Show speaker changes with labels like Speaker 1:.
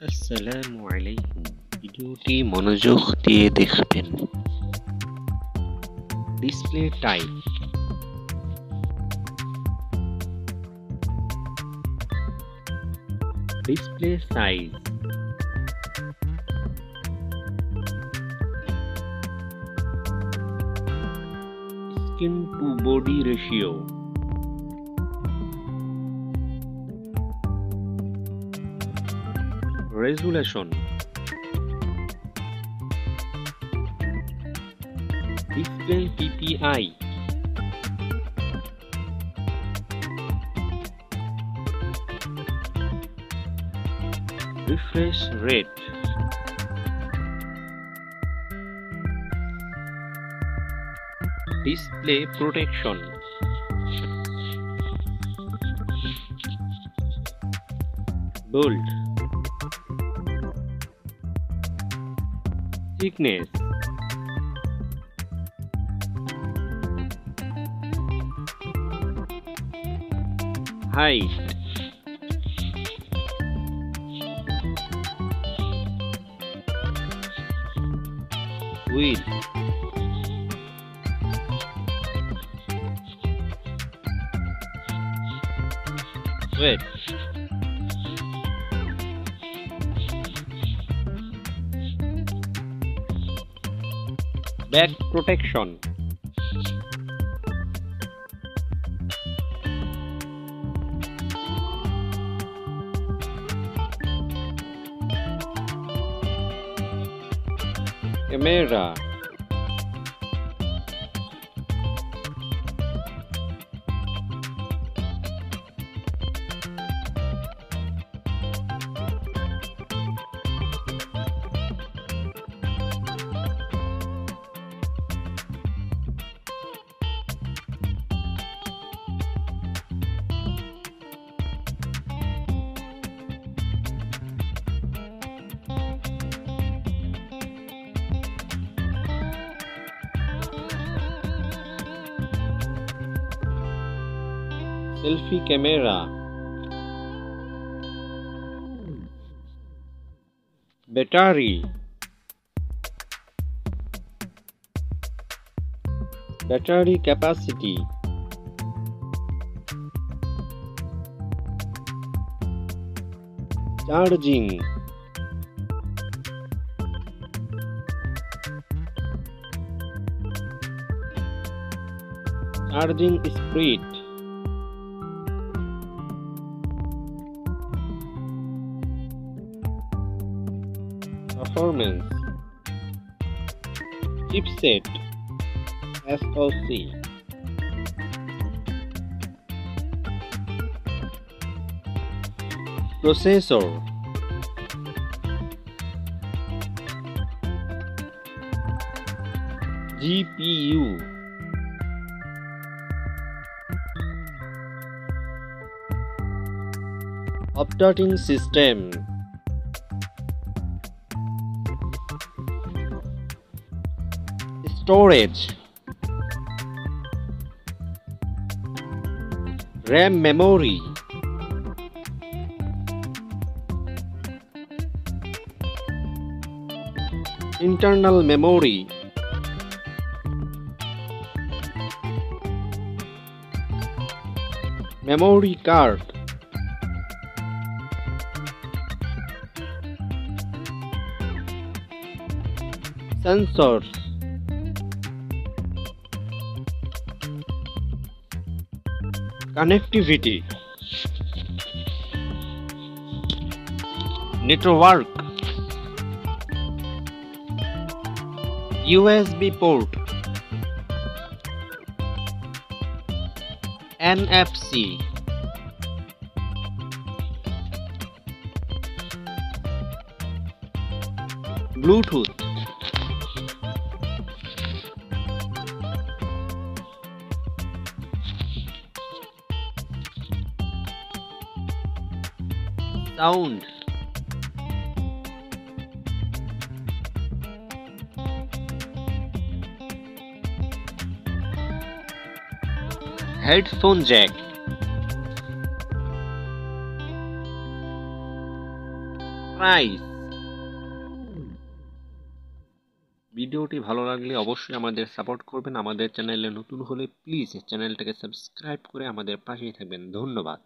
Speaker 1: আসসালামু আলাইকুম। ভিডিওটি মনোযোগ দিয়ে দেখবেন। Display type, display size, screen to body ratio, resolution, display PPI, refresh rate, display protection, bold, thickness, height, width, weight, back protection, camera, selfie camera, battery, battery capacity, charging, charging speed, performance, chipset, SoC, processor, GPU, operating system, storage, RAM memory, internal memory, memory card, sensors, connectivity, network, USB port, NFC, Bluetooth, sound, headphone jack, price. ভিডিওটি ভালো লাগলে অবশ্যই আমাদের support করবেন। আমাদের চ্যানেলে নতুন হলে প্লিজ চ্যানেলটাকে সাবস্ক্রাইব করে আমাদের পাশেই থাকবেন। ধন্যবাদ।